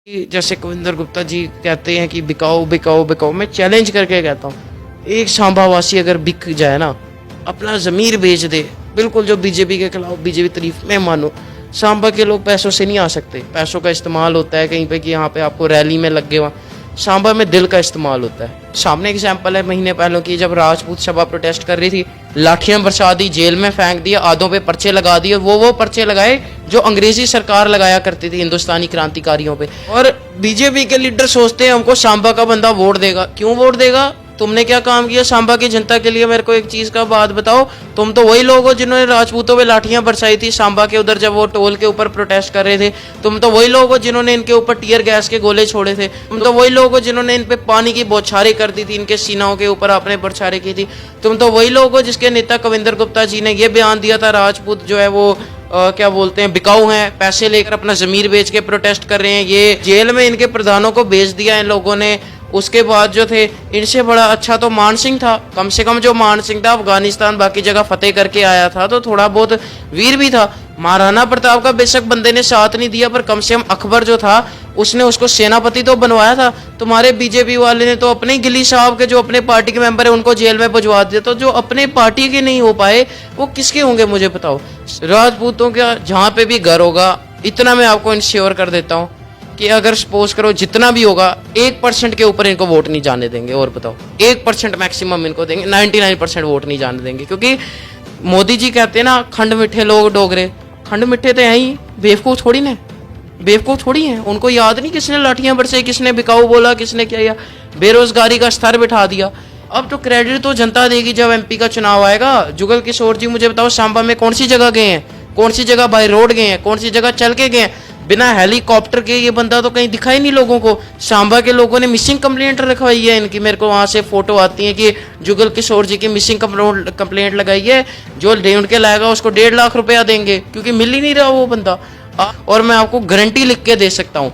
जैसे कविंदर गुप्ता जी कहते हैं कि बिकाओ बिकाओ बिकाओ, मैं चैलेंज करके कहता हूँ एक सांबावासी अगर बिक जाए ना, अपना ज़मीर बेच दे, बिल्कुल जो बीजेपी के खिलाफ बीजेपी तारीफ मैं मानूँ, सांबा के लोग पैसों से नहीं आ सकते। पैसों का इस्तेमाल होता है कहीं पे कि यहाँ पे आपको रैली में लग गए, वहाँ सांबा में दिल का इस्तेमाल होता है। सामने एग्जाम्पल है महीने पहले की, जब राजपूत सभा प्रोटेस्ट कर रही थी, लाठियां बरसा दी, जेल में फेंक दिया, आधों पे पर्चे लगा दिए, वो पर्चे लगाए जो अंग्रेजी सरकार लगाया करती थी हिंदुस्तानी क्रांतिकारियों पे। और बीजेपी के लीडर सोचते हैं हमको सांबा का बंदा वोट देगा। क्यों वोट देगा? तुमने क्या काम किया सांबा की जनता के लिए? मेरे को एक चीज का बात बताओ, तुम तो वही लोग हो जिन्होंने राजपूतों पे लाठियां बरसाई थी सांबा के उधर, जब वो टोल के ऊपर प्रोटेस्ट कर रहे थे। तुम तो वही लोग हो जिन्होंने इनके ऊपर टीयर गैस के गोले छोड़े थे। तुम तो वही लोग हो जिन्होंने इन पे पानी की बौछारें कर दी थी, इनके सीनाओं के ऊपर आपने बौछारें की थी। तुम तो वही लोग हो जिसके नेता कविंदर गुप्ता जी ने ये बयान दिया था, राजपूत जो है वो क्या बोलते हैं, बिकाऊ हैं, पैसे लेकर अपना जमीर बेच के प्रोटेस्ट कर रहे हैं। ये जेल में इनके प्रधानों को भेज दिया इन लोगों ने। उसके बाद जो थे, इनसे बड़ा अच्छा तो मान सिंह था। कम से कम जो मान सिंह था अफगानिस्तान बाकी जगह फतेह करके आया था, तो थोड़ा बहुत वीर भी था। महाराणा प्रताप का बेशक बंदे ने साथ नहीं दिया, पर कम से कम अकबर जो था उसने उसको सेनापति तो बनवाया था। तुम्हारे बीजेपी वाले ने तो अपने ही गिली साहब के जो अपने पार्टी के मेंबर है उनको जेल में भिजवा दिया। तो जो अपने पार्टी के नहीं हो पाए वो किसके होंगे मुझे बताओ? राजपूतों का जहाँ पे भी घर होगा, इतना मैं आपको इंश्योर कर देता हूँ कि अगर सपोज करो जितना भी होगा 1% के ऊपर इनको वोट नहीं जाने देंगे। और बताओ 1% मैक्सिमम इनको देंगे, 99% वोट नहीं जाने देंगे। क्योंकि मोदी जी कहते हैं ना, खंड मिठे लोग डोगरे, खंड मिठे तो हैं ही, बेवकूफ़ थोड़ी ना, बेवकूफ़ थोड़ी हैं। उनको याद नहीं किसने लाठियां बरसाई, किसने बिकाऊ बोला, किसने क्या किया, बेरोजगारी का स्तर बिठा दिया। अब तो क्रेडिट तो जनता देगी जब एमपी का चुनाव आएगा। जुगल किशोर जी मुझे बताओ, सांबा में कौन सी जगह गए हैं, कौन सी जगह बाई रोड गए हैं, कौन सी जगह चल के गए हैं? बिना हेलीकॉप्टर के ये बंदा तो कहीं दिखाई नहीं लोगों को। सांबा के लोगों ने मिसिंग कंप्लेंट रखवाई है इनकी, मेरे को वहां से फोटो आती है कि जुगल किशोर जी की मिसिंग कंप्लेंट लगाई है। जो ढूंढ के लाएगा उसको 1.5 लाख रुपया देंगे, क्योंकि मिल ही नहीं रहा वो बंदा। और मैं आपको गारंटी लिख के दे सकता हूँ,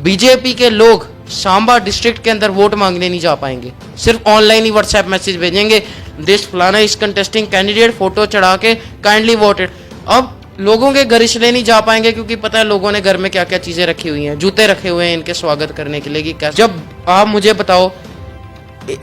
बीजेपी के लोग सांबा डिस्ट्रिक्ट के अंदर वोट मांगने नहीं जा पाएंगे। सिर्फ ऑनलाइन ही व्हाट्सएप मैसेज भेजेंगे, दिस फलाना इस कंटेस्टिंग कैंडिडेट, फोटो चढ़ा के काइंडली वोटेड। अब लोगों के घर इसलिए नहीं जा पाएंगे क्योंकि पता है लोगों ने घर में क्या क्या चीजें रखी हुई हैं, जूते रखे हुए हैं इनके स्वागत करने के लिए कि कैसे। जब आप मुझे बताओ,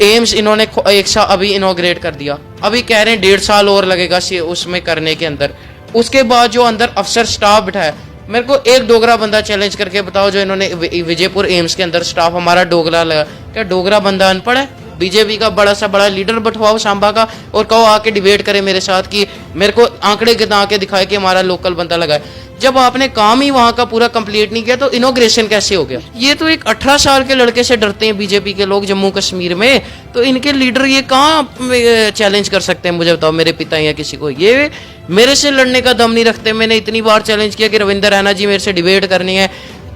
एम्स इन्होंने एक साल अभी इनॉग्रेट कर दिया, अभी कह रहे हैं 1.5 साल और लगेगा उसमें करने के अंदर। उसके बाद जो अंदर अफसर स्टाफ बिठाया, मेरे को एक डोगरा बंदा चैलेंज करके बताओ जो इन्होंने विजयपुर एम्स के अंदर स्टाफ हमारा डोगरा लगा। क्या डोगरा बंदा अनपढ़ है? बीजेपी का बड़ा सा बड़ा लीडर बैठवाओ सांबा का और कहो आके डिबेट करे मेरे साथ कि मेरे को आंकड़े गिना के दिखाए कि हमारा लोकल बंदा लगा है। जब आपने काम ही वहां का पूरा कंप्लीट नहीं किया तो इनोग्रेशन कैसे हो गया? ये तो एक 18 साल के लड़के से डरते हैं बीजेपी के लोग जम्मू कश्मीर में, तो इनके लीडर ये कहाँ चैलेंज कर सकते हैं मुझे बताओ? मेरे पिता या किसी को ये मेरे से लड़ने का दम नहीं रखते। मैंने इतनी बार चैलेंज किया कि रविंदर रैना जी मेरे से डिबेट करनी है,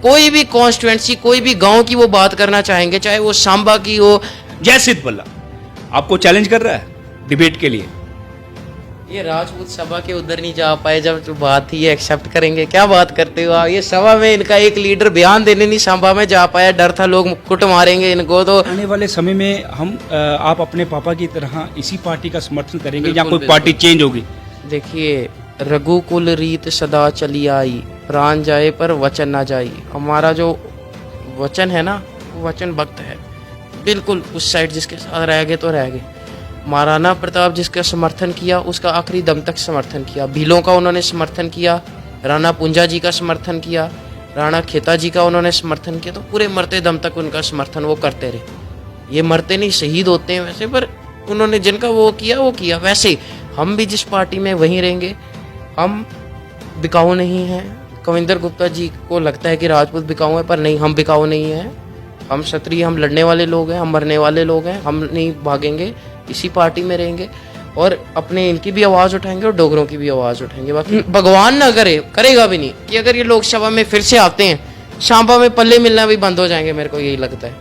कोई भी कॉन्स्टिट्यूएंसी कोई भी गाँव की वो बात करना चाहेंगे, चाहे वो सांबा की हो। जय सिद्ध बल्ला आपको चैलेंज कर रहा है डिबेट के लिए। ये राजपूत सभा के उधर नहीं जा पाए, जब जो बात थी ये एक्सेप्ट करेंगे? क्या बात करते हो आप? ये सभा में इनका एक लीडर बयान देने नहीं सांबा में जा पाया, डर था लोग मुक्कुट मारेंगे इनको। तो आने वाले समय में हम आप अपने पापा की तरह इसी पार्टी का समर्थन करेंगे या बिल्कुल, कोई पार्टी चेंज होगी? देखिए, रघुकुल रीत सदा चली आई, प्राण जाए पर वचन ना जाई। हमारा जो वचन है ना, वो वचन भक्त है, बिल्कुल उस साइड जिसके साथ रह गए तो रह गए। महाराणा प्रताप जिसका समर्थन किया उसका आखिरी दम तक समर्थन किया। भीलों का उन्होंने समर्थन किया, राणा पुंजा जी का समर्थन किया, राणा खेता जी का उन्होंने समर्थन किया, तो पूरे मरते दम तक उनका समर्थन वो करते रहे। ये मरते नहीं, शहीद होते हैं वैसे, पर उन्होंने जिनका वो किया। वैसे हम भी जिस पार्टी में वहीं रहेंगे। हम बिकाऊ नहीं हैं। कविंदर गुप्ता जी को लगता है कि राजपूत बिकाऊ है, पर नहीं, हम बिकाऊ नहीं हैं। हम क्षत्रिय, हम लड़ने वाले लोग हैं, हम मरने वाले लोग हैं। हम नहीं भागेंगे, इसी पार्टी में रहेंगे और अपने इनकी भी आवाज़ उठाएंगे और डोगरों की भी आवाज़ उठाएंगे। बाकी भगवान ना करेगा भी नहीं कि अगर ये लोकसभा में फिर से आते हैं, सांबा में पल्ले मिलना भी बंद हो जाएंगे। मेरे को यही लगता है,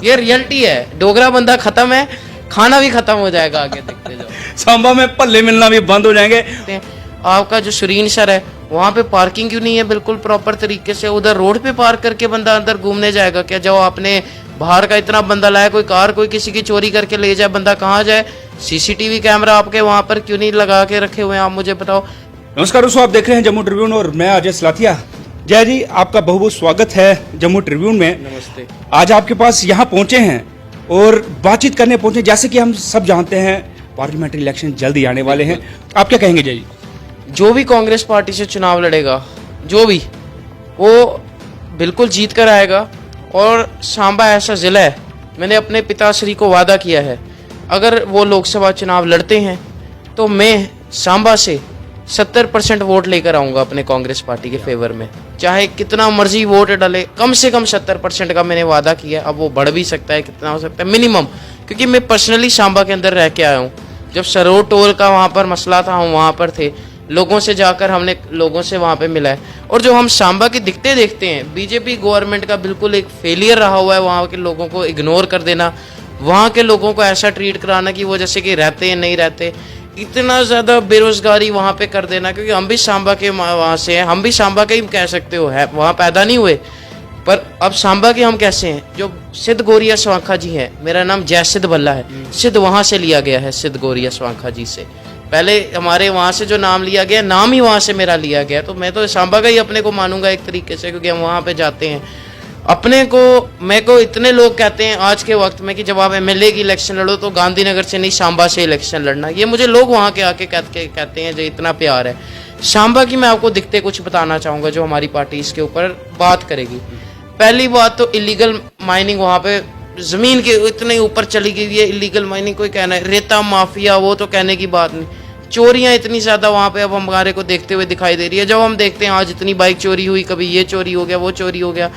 ये रियलिटी है। डोगरा बंदा खत्म है, खाना भी खत्म हो जाएगा आगे, देखते जाओ। सांबा में पल्ले मिलना भी बंद हो जाएंगे। आपका जो सुरीन सर है वहाँ पे पार्किंग क्यों नहीं है बिल्कुल प्रॉपर तरीके से? उधर रोड पे पार्क करके बंदा अंदर घूमने जाएगा क्या? जो आपने बाहर का इतना बंदा लाया, कोई कार कोई किसी की चोरी करके ले जाए, बंदा कहाँ जाए? सीसीटीवी कैमरा आपके वहाँ पर क्यों नहीं लगा के रखे हुए हैं, आप मुझे बताओ। नमस्कार दोस्तों, आप देख रहे हैं जम्मू ट्रिब्यून और मैं अजय सलाथिया। जय जी, आपका बहुत बहुत स्वागत है जम्मू ट्रिब्यून में। नमस्ते। आज आपके पास यहाँ पहुंचे हैं और बातचीत करने पहुंचे। जैसे कि हम सब जानते हैं पार्लियामेंट्री इलेक्शन जल्द ही आने वाले हैं, आप क्या कहेंगे जय जी? जो भी कांग्रेस पार्टी से चुनाव लड़ेगा, जो भी, वो बिल्कुल जीत कर आएगा। और सांबा ऐसा ज़िला है, मैंने अपने पिताश्री को वादा किया है, अगर वो लोकसभा चुनाव लड़ते हैं तो मैं सांबा से 70% वोट लेकर आऊँगा अपने कांग्रेस पार्टी के फेवर में। चाहे कितना मर्जी वोट डाले, कम से कम 70% का मैंने वादा किया। अब वो बढ़ भी सकता है, कितना हो सकता है, मिनिमम, क्योंकि मैं पर्सनली सांबा के अंदर रह के आया हूँ। जब सरोर टोल का वहाँ पर मसला था, हम वहाँ पर थे, लोगों से जाकर हमने लोगों से वहाँ पे मिला है। और जो हम सांबा के दिखते देखते हैं, बीजेपी गवर्नमेंट का बिल्कुल एक फेलियर रहा हुआ है वहाँ के लोगों को इग्नोर कर देना, वहाँ के लोगों को ऐसा ट्रीट कराना कि वो जैसे कि रहते हैं नहीं रहते, इतना ज़्यादा बेरोजगारी वहाँ पे कर देना। क्योंकि हम भी सांबा के वहाँ से हैं, हम भी सांबा के ही कह सकते हो, है वहाँ पैदा नहीं हुए, पर अब सांबा के हम कैसे हैं। जो सिद्ध गोरिया स्वांखा जी हैं, मेरा नाम जय सिद्ध भल्ला है, सिद्ध वहाँ से लिया गया है, सिद्ध गोरिया स्वांखा जी से। पहले हमारे वहाँ से जो नाम लिया गया, नाम ही वहाँ से मेरा लिया गया, तो मैं तो सांबा का ही अपने को मानूंगा एक तरीके से, क्योंकि हम वहाँ पे जाते हैं। अपने को, मेरे को इतने लोग कहते हैं आज के वक्त में कि जब आप एमएलए की इलेक्शन लड़ो तो गांधीनगर से नहीं, सांबा से इलेक्शन लड़ना। ये मुझे लोग वहाँ के आके कहते हैं, जो इतना प्यार है सांबा की। मैं आपको दिखते कुछ बताना चाहूँगा जो हमारी पार्टी इसके ऊपर बात करेगी। पहली बात तो इलीगल माइनिंग, वहाँ पे ज़मीन के इतने ऊपर चली गई है इलीगल माइनिंग, कोई कहना है रेता माफिया, वो तो कहने की बात नहीं। चोरियां इतनी ज़्यादा वहाँ पे अब हमारे को देखते हुए दिखाई दे रही है। जब हम देखते हैं आज इतनी बाइक चोरी हुई, कभी ये चोरी हो गया, वो चोरी हो गया।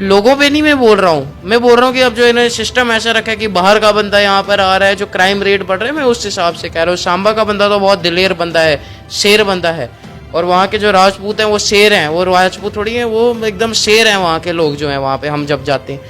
लोगों पे नहीं मैं बोल रहा हूँ, मैं बोल रहा हूँ कि अब जो इन्होंने सिस्टम ऐसा रखा है कि बाहर का बंदा यहाँ पर आ रहा है, जो क्राइम रेट बढ़ रहे हैं, मैं उस हिसाब से कह रहा हूँ। सांबा का बंदा तो बहुत दिलेर बंदा है, शेर बंदा है। और वहाँ के जो राजपूत हैं वो शेर हैं, वो राजपूत थोड़ी हैं, वो एकदम शेर हैं। वहाँ के लोग जो हैं वहाँ पे हम जब जाते हैं,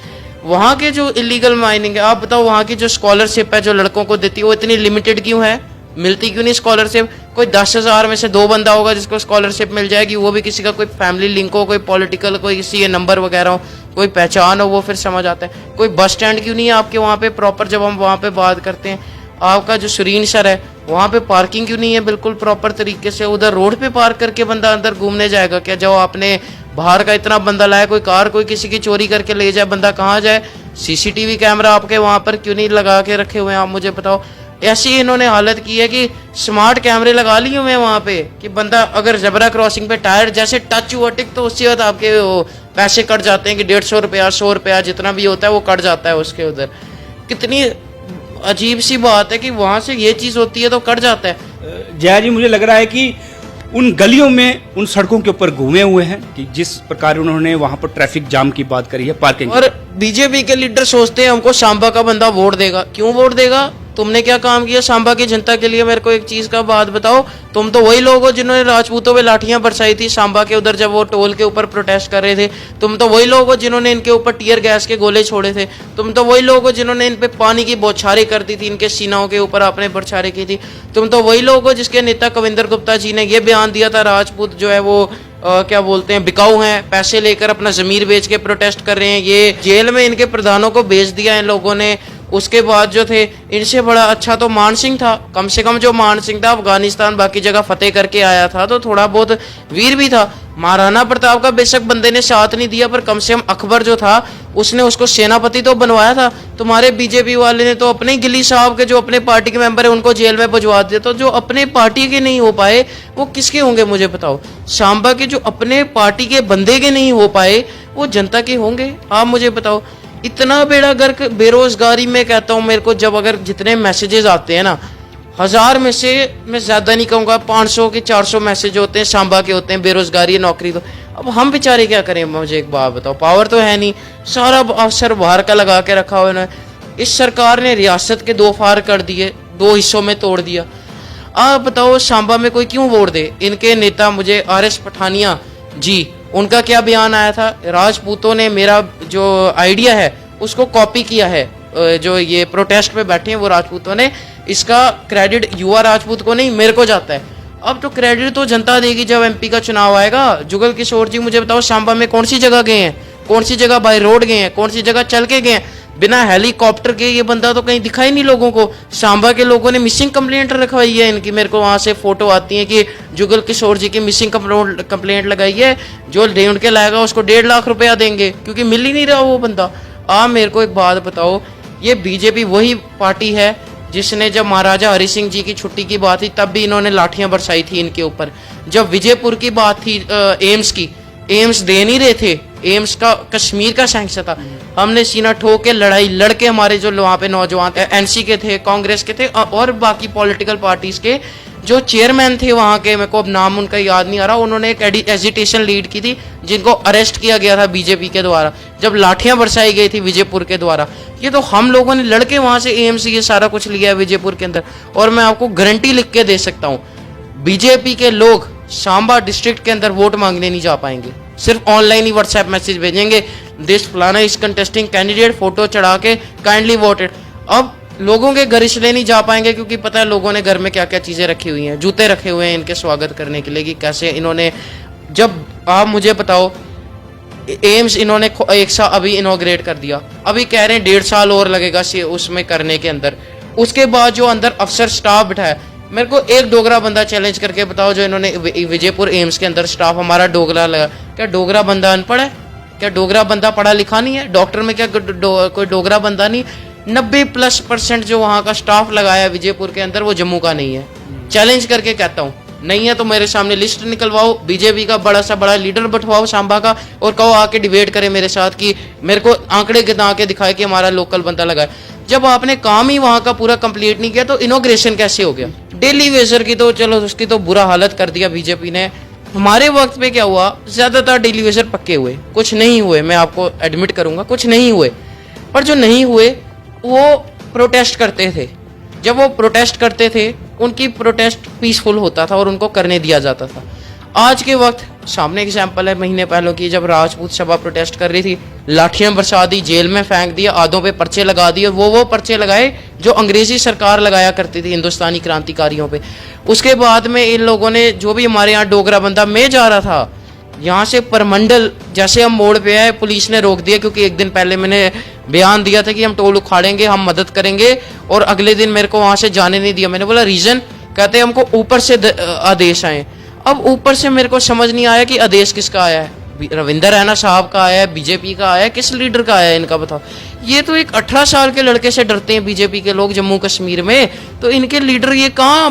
वहाँ के जो इलीगल माइनिंग है, आप बताओ वहाँ की जो स्कॉलरशिप है जो लड़कों को देती है, वो इतनी लिमिटेड क्यों है? मिलती क्यों नहीं स्कॉलरशिप? कोई 10,000 में से 2 बंदा होगा जिसको स्कॉलरशिप मिल जाएगी, वो भी किसी का कोई फैमिली लिंक हो, कोई पॉलिटिकल, कोई किसी के नंबर वगैरह हो, कोई पहचान हो, वो फिर समझ आता है। कोई बस स्टैंड क्यों नहीं है आपके वहाँ पे प्रॉपर? जब हम वहाँ पे बात करते हैं, आपका जो सुरीन सर है वहाँ पे पार्किंग क्यों नहीं है बिल्कुल प्रॉपर तरीके से? उधर रोड पे पार्क करके बंदा अंदर घूमने जाएगा क्या? जो आपने बाहर का इतना बंदा लाया, कोई कार कोई किसी की चोरी करके ले जाए, बंदा कहाँ जाए? सीसीटीवी कैमरा आपके वहाँ पर क्यों नहीं लगा के रखे हुए हैं, आप मुझे बताओ। ऐसी इन्होंने हालत की है कि स्मार्ट कैमरे लगा लिए हुए हैं वहाँ पे कि बंदा अगर जबरा क्रॉसिंग पे टायर जैसे टच हुआ टिक तो उसी वक्त आपके वो पैसे कट जाते हैं कि 150 रुपया 100 रुपया जितना भी होता है वो कट जाता है उसके उधर। कितनी अजीब सी बात है कि वहाँ से ये चीज़ होती है तो कट जाता है। जया जी, मुझे लग रहा है कि उन गलियों में, उन सड़कों के ऊपर घूमे हुए हैं कि जिस प्रकार उन्होंने वहां पर ट्रैफिक जाम की बात करी है, पार्किंग। और बीजेपी के लीडर सोचते हैं हमको सांबा का बंदा वोट देगा। क्यों वोट देगा? तुमने क्या काम किया सांबा की जनता के लिए? मेरे को एक चीज का बात बताओ, तुम तो वही लोग हो जिन्होंने राजपूतों पे लाठियां बरसाई थी सांबा के उधर जब वो टोल के ऊपर प्रोटेस्ट कर रहे थे। तुम तो वही लोग हो जिन्होंने इनके ऊपर टीयर गैस के गोले छोड़े थे। तुम तो वही लोग हो जिन्होंने इन पे पानी की बौछारें कर दी थी, इनके सीनाओं के ऊपर आपने बौछारें की थी। तुम तो वही लोग हो जिसके नेता कविंदर गुप्ता जी ने ये बयान दिया था, राजपूत जो है वो क्या बोलते हैं, बिकाऊ हैं, पैसे लेकर अपना जमीर बेच के प्रोटेस्ट कर रहे हैं। ये जेल में इनके प्रधानों को भेज दिया इन लोगों ने। उसके बाद जो थे, इनसे बड़ा अच्छा तो मान सिंह था। कम से कम जो मान सिंह था अफगानिस्तान बाकी जगह फतेह करके आया था, तो थोड़ा बहुत वीर भी था। महाराणा प्रताप का बेशक बंदे ने साथ नहीं दिया, पर कम से कम अकबर जो था उसने उसको सेनापति तो बनवाया था। तुम्हारे बीजेपी वाले ने तो अपने ही गिली साहब के जो अपने पार्टी के मेंबर है उनको जेल में भिजवा दिया। तो जो अपने पार्टी के नहीं हो पाए वो किसके होंगे मुझे बताओ? सांबा के जो अपने पार्टी के बंदे के नहीं हो पाए वो जनता के होंगे? आप मुझे बताओ। इतना बेड़ा गर्क बेरोजगारी में कहता हूँ, मेरे को जब अगर जितने मैसेजेस आते हैं ना, 1000 में से मैं ज़्यादा नहीं कहूँगा, 500 के 400 मैसेज होते हैं सांबा के होते हैं बेरोजगारी नौकरी। तो अब हम बेचारे क्या करें? मुझे एक बात बताओ, पावर तो है नहीं, सारा अवसर बाहर का लगा के रखा हुआ है। इस सरकार ने रियासत के 2 फार कर दिए, 2 हिस्सों में तोड़ दिया। आप बताओ सांबा में कोई क्यों वोट दे? इनके नेता मुझे RS पठानिया जी, उनका क्या बयान आया था? राजपूतों ने मेरा जो आइडिया है उसको कॉपी किया है। जो ये प्रोटेस्ट पे बैठे हैं वो राजपूतों ने, इसका क्रेडिट युवा राजपूत को नहीं मेरे को जाता है। अब तो क्रेडिट तो जनता देगी जब MP का चुनाव आएगा। जुगल किशोर जी मुझे बताओ सांबा में कौन सी जगह गए हैं, कौन सी जगह बाय रोड गए हैं, कौन सी जगह चल के गए हैं? बिना हेलीकॉप्टर के ये बंदा तो कहीं दिखा ही नहीं लोगों को। सांबा के लोगों ने मिसिंग कंप्लेंट रखवाई है इनकी, मेरे को वहां से फोटो आती है कि जुगल किशोर जी की मिसिंग कंप्लेंट लगाई है, जो ढूंढ के लाएगा उसको 1.5 लाख रुपया देंगे, क्योंकि मिल ही नहीं रहा वो बंदा। आप मेरे को एक बात बताओ, ये बीजेपी वही पार्टी है जिसने जब महाराजा हरि सिंह जी की छुट्टी की बात थी तब भी इन्होंने लाठियां बरसाई थी इनके ऊपर। जब विजयपुर की बात थी एम्स की, एम्स दे नहीं रहे थे, एम्स का कश्मीर का सैंक्शन था, हमने सीना ठोक के लड़ाई लड़के, हमारे जो वहाँ पे नौजवान थे, एनसी के थे, कांग्रेस के थे और बाकी पॉलिटिकल पार्टीज के जो चेयरमैन थे वहाँ के, मेरे को अब नाम उनका याद नहीं आ रहा, उन्होंने एक एजिटेशन लीड की थी जिनको अरेस्ट किया गया था बीजेपी के द्वारा, जब लाठियां बरसाई गई थी विजयपुर के द्वारा। ये तो हम लोगों ने लड़के वहां से एम्स ये सारा कुछ लिया है विजयपुर के अंदर। और मैं आपको गारंटी लिख के दे सकता हूँ, बीजेपी के लोग सांबा डिस्ट्रिक्ट के अंदर वोट मांगने नहीं जा पाएंगे, सिर्फ ऑनलाइन ही व्हाट्सएप मैसेज भेजेंगे, दिस फलाना इज कंटेस्टिंग कैंडिडेट, फोटो चढ़ा के काइंडली वोटेड। अब लोगों के घर इसलिए नहीं जा पाएंगे क्योंकि पता है लोगों ने घर में क्या क्या चीजें रखी हुई हैं, जूते रखे हुए हैं इनके स्वागत करने के लिए कि कैसे इन्होंने, जब आप मुझे बताओ एम्स इन्होंने एक साल अभी इनॉग्रेट कर दिया, अभी कह रहे हैं 1.5 साल और लगेगा उसमें करने के अंदर। उसके बाद जो अंदर अफसर स्टाफ बिठाया, मेरे को एक डोगरा बंदा चैलेंज करके बताओ जो इन्होंने विजयपुर एम्स के अंदर स्टाफ हमारा डोगरा लगा। क्या डोगरा बंदा अनपढ़ है? क्या डोगरा बंदा पढ़ा लिखा नहीं है? डॉक्टर में क्या कोई डोगरा बंदा नहीं? 90+% जो वहाँ का स्टाफ लगाया विजयपुर के अंदर वो जम्मू का नहीं है। चैलेंज करके कहता हूँ, नहीं है तो मेरे सामने लिस्ट निकलवाओ, बीजेपी का बड़ा सा बड़ा लीडर बैठवाओ सांबा का और कहो आके डिबेट करे मेरे साथ कि मेरे को आंकड़े गिना के दिखाए कि हमारा लोकल बंदा लगा है। जब आपने काम ही वहाँ का पूरा कंप्लीट नहीं किया तो इनॉग्रेशन कैसे हो गया? डेली वेजर की तो चलो उसकी तो बुरा हालत कर दिया बीजेपी ने। हमारे वक्त में क्या हुआ, ज्यादातर डेली वेजर पक्के हुए, कुछ नहीं हुए, मैं आपको एडमिट करूंगा कुछ नहीं हुए, पर जो नहीं हुए वो प्रोटेस्ट करते थे। जब वो प्रोटेस्ट करते थे उनकी प्रोटेस्ट पीसफुल होता था और उनको करने दिया जाता था। आज के वक्त सामने एग्जाम्पल है महीने पहले की, जब राजपूत सभा प्रोटेस्ट कर रही थी, लाठियां बरसा दी, जेल में फेंक दिया, आधों पे पर्चे लगा दिए, वो पर्चे लगाए जो अंग्रेजी सरकार लगाया करती थी हिंदुस्तानी क्रांतिकारियों पे। उसके बाद में इन लोगों ने, जो भी हमारे यहाँ डोगरा बंदा, मैं जा रहा था यहाँ से परमंडल, जैसे हम मोड़ पे आए पुलिस ने रोक दिया, क्योंकि एक दिन पहले मैंने बयान दिया था कि हम टोल उखाड़ेंगे, हम मदद करेंगे, और अगले दिन मेरे को वहां से जाने नहीं दिया। मैंने बोला रीजन, कहते हमको ऊपर से आदेश आए। अब ऊपर से मेरे को समझ नहीं आया कि आदेश किसका आया है, रविंदर रैना साहब का आया है, बीजेपी का आया है, किस लीडर का आया है इनका बताओ। ये तो एक 18 साल के लड़के से डरते हैं बीजेपी के लोग जम्मू कश्मीर में, तो इनके लीडर ये कहाँ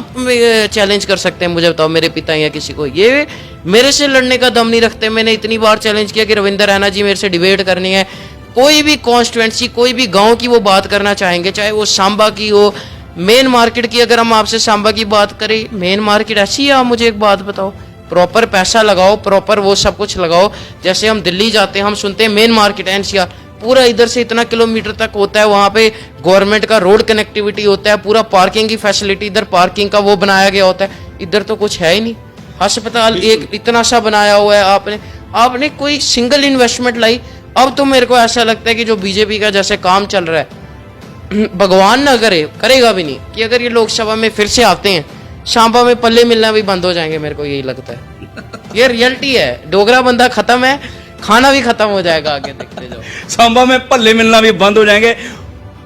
चैलेंज कर सकते हैं मुझे बताओ, मेरे पिता या किसी को? ये मेरे से लड़ने का दम नहीं रखते। मैंने इतनी बार चैलेंज किया कि रविंदर रैना जी मेरे से डिबेट करनी है, कोई भी कॉन्स्टिट्यूएंसी, कोई भी गाँव की वो बात करना चाहेंगे, चाहे वो सांबा की हो, मेन मार्केट की। अगर हम आपसे सांबा की बात करें, मेन मार्केट ऐसी है, आप मुझे एक बात बताओ, प्रॉपर पैसा लगाओ, प्रॉपर वो सब कुछ लगाओ। जैसे हम दिल्ली जाते हैं, हम सुनते हैं मेन मार्केट एनसीआर, पूरा इधर से इतना किलोमीटर तक होता है, वहाँ पे गवर्नमेंट का रोड कनेक्टिविटी होता है, पूरा पार्किंग की फैसिलिटी, इधर पार्किंग का वो बनाया गया होता है, इधर तो कुछ है ही नहीं। अस्पताल एक इतना सा बनाया हुआ है, आपने कोई सिंगल इन्वेस्टमेंट लाई। अब तो मेरे को ऐसा लगता है कि जो बीजेपी का जैसे काम चल रहा है, भगवान ना करे, करेगा भी नहीं, कि अगर ये लोकसभा में फिर से आते हैं, सांबा में पल्ले मिलना भी बंद हो जाएंगे, मेरे को यही लगता है। ये रियलिटी है, डोगरा बंदा खत्म है, खाना भी खत्म हो जाएगा, आगे देखते जाओ। सांबा में पल्ले मिलना भी बंद हो जाएंगे।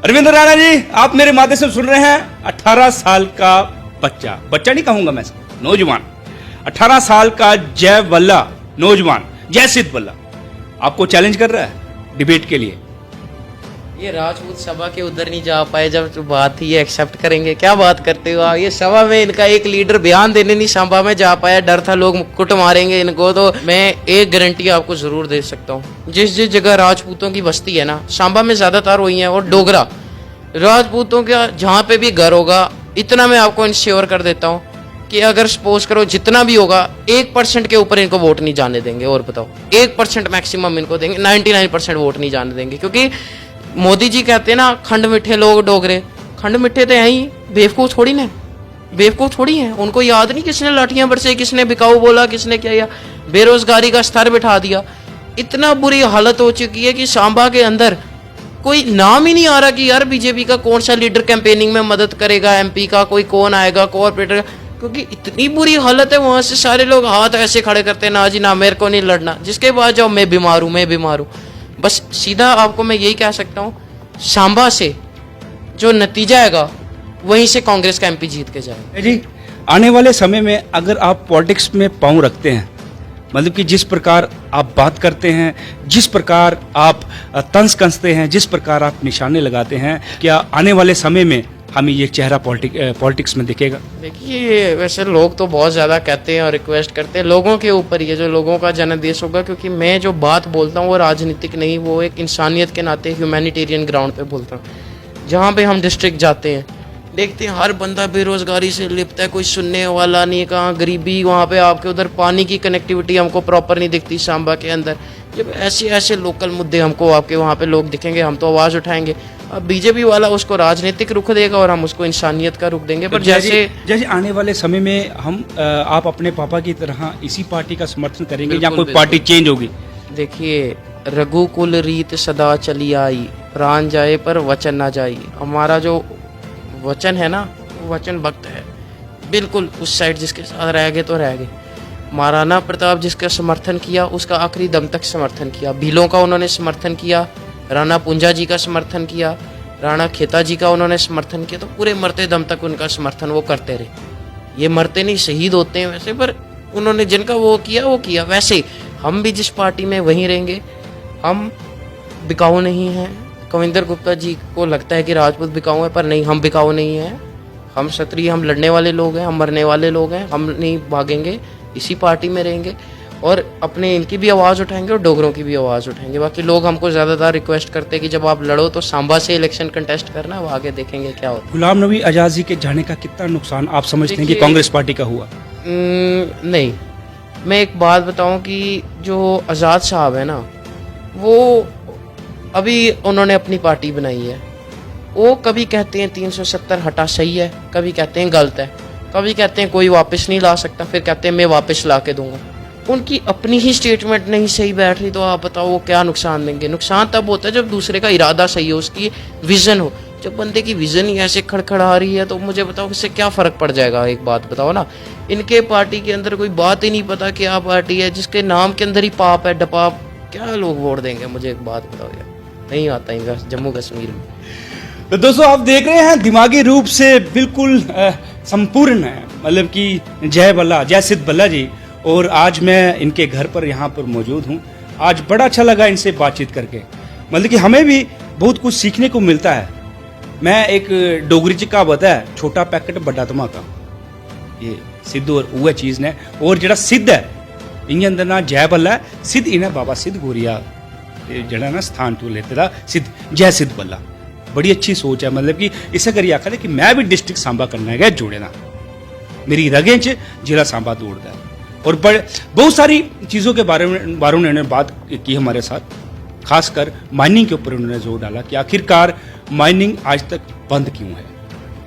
रविंद्र रैना जी, आप मेरे माध्यम से सुन रहे हैं, 18 साल का बच्चा नहीं कहूंगा मैं, नौजवान, 18 साल का जय वल्ला नौजवान, जय सिद्ध वल्ला आपको चैलेंज कर रहा है डिबेट के लिए। ये राजपूत सभा के उधर नहीं जा पाए, जब तो बात थी ये एक्सेप्ट करेंगे, क्या बात करते हो आप? ये सभा में इनका एक लीडर बयान देने नहीं सांबा में जा पाया, डर था लोग मुक्कुट मारेंगे इनको। तो मैं एक गारंटी आपको जरूर दे सकता हूँ, जिस जगह राजपूतों की बस्ती है ना, सांबा में ज्यादातर वही है, और डोगरा राजपूतों का जहाँ पे भी घर होगा, इतना मैं आपको इंश्योर कर देता हूँ कि अगर सपोज करो जितना भी होगा, 1% के ऊपर इनको वोट नहीं जाने देंगे। और बताओ, 1% मैक्सिमम इनको देंगे, 99% वोट नहीं जाने देंगे। क्योंकि मोदी जी कहते हैं ना, खंड मिठे लोग डोगरे, खंड मिठे तो है ही, बेवकूफ थोड़ी ना, बेवकूफ थोड़ी है। उनको याद नहीं किसने लाठियां बरसे, किसने बिकाऊ बोला, किसने किया, बेरोजगारी का स्तर बिठा दिया। इतना बुरी हालत हो चुकी है कि सांबा के अंदर कोई नाम ही नहीं आ रहा कि यार बीजेपी का कौन सा लीडर कैंपेनिंग में मदद करेगा, एमपी का कोई कौन आएगा, कॉर्पोरेटर, क्योंकि इतनी बुरी हालत है। वहां से सारे लोग हाथ ऐसे खड़े करते हैं, ना जी ना, मेरे को नहीं लड़ना। जिसके बाद जाओ, मैं बीमार हूं, मैं बीमार हूं। बस सीधा आपको मैं यही कह सकता हूँ सांबा से जो नतीजा आएगा वहीं से कांग्रेस का एमपी जीत के जाएगा। जी, आने वाले समय में अगर आप पॉलिटिक्स में पांव रखते हैं, मतलब कि जिस प्रकार आप बात करते हैं, जिस प्रकार आप तंज कसते हैं, जिस प्रकार आप निशाने लगाते हैं, क्या आने वाले समय में हमें ये चेहरा पॉलिटिक्स में दिखेगा? देखिए, वैसे लोग तो बहुत ज़्यादा कहते हैं और रिक्वेस्ट करते हैं, लोगों के ऊपर ये जो लोगों का जनादेश होगा, क्योंकि मैं जो बात बोलता हूँ वो राजनीतिक नहीं, वो एक इंसानियत के नाते ह्यूमैनिटेरियन ग्राउंड पे बोलता हूँ। जहाँ पे हम डिस्ट्रिक्ट जाते हैं, देखते हैं हर बंदा बेरोजगारी से लिपटा है, कोई सुनने वाला नहीं है, कहाँ गरीबी, वहाँ पे आपके उधर पानी की कनेक्टिविटी हमको प्रॉपर नहीं दिखती सांबा के अंदर। जब ऐसे ऐसे लोकल मुद्दे हमको आपके वहाँ पे लोग दिखेंगे, हम तो आवाज़ उठाएंगे। अब बीजेपी वाला उसको राजनीतिक रुख देगा और हम उसको इंसानियत का रुख देंगे। पर जैसे आने वाले समय में हम आप अपने पापा की तरह इसी पार्टी का समर्थन करेंगे या कोई पार्टी चेंज होगी? देखिए, रघुकुल रीत सदा चली आई, प्राण जाए पर वचन ना जाई। हमारा जो वचन है ना, वो वचन भक्त है, बिल्कुल उस साइड जिसके साथ रह गए तो रह गए। महाराणा प्रताप जिसका समर्थन किया उसका आखिरी दम तक समर्थन किया, भीलों का उन्होंने समर्थन किया, राणा पुंजा जी का समर्थन किया, राणा खेता जी का उन्होंने समर्थन किया, तो पूरे मरते दम तक उनका समर्थन वो करते रहे। ये मरते नहीं, शहीद होते हैं वैसे, पर उन्होंने जिनका वो किया। वैसे हम भी जिस पार्टी में वहीं रहेंगे, हम बिकाऊ नहीं हैं। कविंदर गुप्ता जी को लगता है कि राजपूत बिकाऊ है, पर नहीं, हम बिकाऊ नहीं हैं। हम क्षत्रिय, हम लड़ने वाले लोग हैं, हम मरने वाले लोग हैं, हम नहीं भागेंगे, इसी पार्टी में रहेंगे और अपने इनकी भी आवाज़ उठाएंगे और डोगरों की भी आवाज़ उठाएंगे। बाकी लोग हमको ज़्यादातर रिक्वेस्ट करते हैं कि जब आप लड़ो तो सांबा से इलेक्शन कंटेस्ट करना, वो आगे देखेंगे क्या होता है। गुलाम नबी आज़ाद जी के जाने का कितना नुकसान आप समझते हैं कि कांग्रेस पार्टी का हुआ? नहीं, मैं एक बात बताऊं कि जो आज़ाद साहब है ना, वो अभी उन्होंने अपनी पार्टी बनाई है। वो कभी कहते हैं 370 हटा सही है, कभी कहते हैं गलत है, कभी कहते हैं कोई वापस नहीं ला सकता, फिर कहते हैं मैं वापस ला के दूंगा। उनकी अपनी ही स्टेटमेंट नहीं सही बैठ रही तो आप बताओ वो क्या नुकसान देंगे? नुकसान तब होता है जब दूसरे का इरादा सही हो, उसकी विजन हो। जब बंदे की विजन ही ऐसे खड़खड़ा रही है तो मुझे बताओ इससे क्या फ़र्क पड़ जाएगा? एक बात बताओ ना, इनके पार्टी के अंदर कोई बात ही नहीं पता क्या पार्टी है, जिसके नाम के अंदर ही पाप है, डपाप, क्या लोग वोट देंगे? मुझे एक बात बताओ यार, नहीं आता इनका जम्मू कश्मीर में। तो दोस्तों, आप देख रहे हैं दिमागी रूप से बिल्कुल संपूर्ण है, मतलब कि जय बल्ला, जय सिद्ध बल्ला जी। और आज मैं इनके घर पर यहाँ पर मौजूद हूँ। आज बड़ा अच्छा लगा इनसे बातचीत करके, मतलब कि हमें भी बहुत कुछ सीखने को मिलता है। मैं एक डोगरी च कहावत है, छोटा पैकेट बड़ा धमाका, ये सिद्ध और उह चीज़ ने। और जरा सिद्ध है इन्हें अंदर ना जय बल्ला है, सिद्ध इन्हें बाबा सिद्ध गोरिया जड़ा ना स्थान तो लेते था, सिद्ध जय सिद्ध बल्ला। बड़ी अच्छी सोच है, मतलब कि इसे करिए आखा कि मैं भी डिस्ट्रिक्ट सांबा करना है जुड़े ना, मेरी रगें च जिला सांबा दौड़ता है। और बहुत सारी चीज़ों के बारे में उन्होंने बात की हमारे साथ, खासकर माइनिंग के ऊपर उन्होंने जोर डाला कि आखिरकार माइनिंग आज तक बंद क्यों है,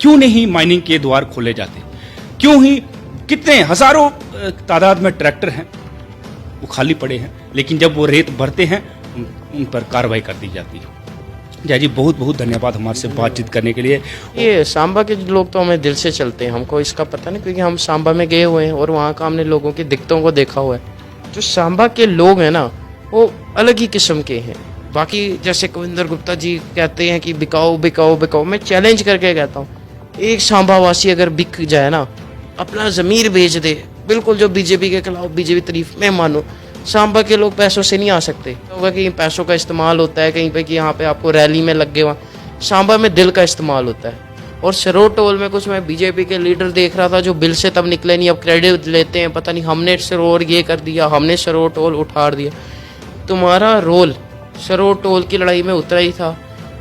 क्यों नहीं माइनिंग के द्वार खोले जाते, क्यों ही कितने हजारों तादाद में ट्रैक्टर हैं वो खाली पड़े हैं, लेकिन जब वो रेत भरते हैं उन पर कार्रवाई कर दी जाती है। जय जी, बहुत बहुत धन्यवाद हमारे से बातचीत करने के लिए। ये सांबा के लोग तो हमें दिल से चलते हैं, हमको इसका पता नहीं, क्योंकि हम सांबा में गए हुए हैं और वहाँ का हमने लोगों की दिक्कतों को देखा हुआ है। जो सांबा के लोग हैं ना, वो अलग ही किस्म के हैं। बाकी जैसे कविंदर गुप्ता जी कहते हैं कि बिकाओ बिकाओ बिकाओ, मैं चैलेंज करके कहता हूँ, एक सांबा वासी अगर बिक जाए ना, अपना ज़मीर बेच दे, बिल्कुल जो बीजेपी के खिलाफ बीजेपी तारीफ मैं मानूँ, सांबा के लोग पैसों से नहीं आ सकते। होगा कि पैसों का इस्तेमाल होता है कहीं पे कि यहाँ पे आपको रैली में लग गए, वहाँ सांबा में दिल का इस्तेमाल होता है। और सरोड टोल में कुछ मैं बीजेपी के लीडर देख रहा था जो बिल से तब निकले नहीं, अब क्रेडिट लेते हैं, पता नहीं हमने सरोड ये कर दिया, हमने सरोड टोल उठाड़ दिया। तुम्हारा रोल सरोड टोल की लड़ाई में उतना ही था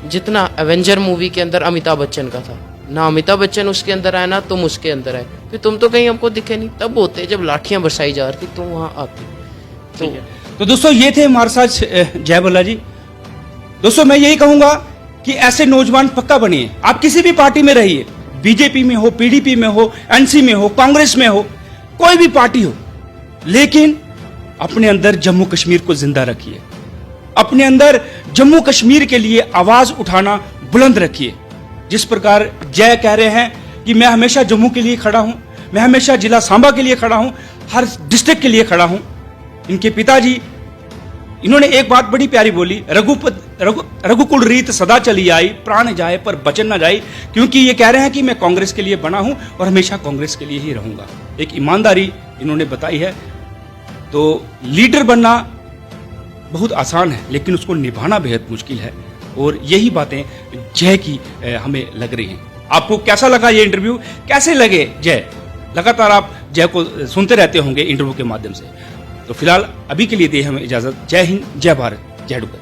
जितना एवेंजर मूवी के अंदर अमिताभ बच्चन का था। ना अमिताभ बच्चन उसके अंदर आए ना तुम उसके अंदर आए, फिर तुम तो कहीं हमको दिखे नहीं। तब होते जब लाठियां बरसाई जा रही थी तुम वहां आते। तो दोस्तों, ये थे हमारे साथ जय बल्ला जी। दोस्तों, मैं यही कहूंगा कि ऐसे नौजवान पक्का बनिए। आप किसी भी पार्टी में रहिए, बीजेपी में हो, पीडीपी में हो, एनसी में हो, कांग्रेस में हो, कोई भी पार्टी हो, लेकिन अपने अंदर जम्मू कश्मीर को जिंदा रखिए। अपने अंदर जम्मू कश्मीर के लिए आवाज उठाना बुलंद रखिए। जिस प्रकार जय कह रहे हैं कि मैं हमेशा जम्मू के लिए खड़ा हूं, मैं हमेशा जिला सांबा के लिए खड़ा हूं, हर डिस्ट्रिक्ट के लिए खड़ा हूं। इनके पिताजी इन्होंने एक बात बड़ी प्यारी बोली, रघुकुल रीत सदा चली आई, प्राण जाए पर वचन न जाए। क्योंकि ये कह रहे हैं कि मैं कांग्रेस के लिए बना हूं और हमेशा कांग्रेस के लिए ही रहूंगा। एक ईमानदारी इन्होंने बताई है। तो लीडर बनना बहुत आसान है, लेकिन उसको निभाना बेहद मुश्किल है, और यही बातें जय की हमें लग रही हैं। आपको कैसा लगा ये इंटरव्यू, कैसे लगे जय? लगातार आप जय को सुनते रहते होंगे इंटरव्यू के माध्यम से। तो फिलहाल अभी के लिए दे हमें इजाजत। जय हिंद, जय भारत, जय डुग्गर।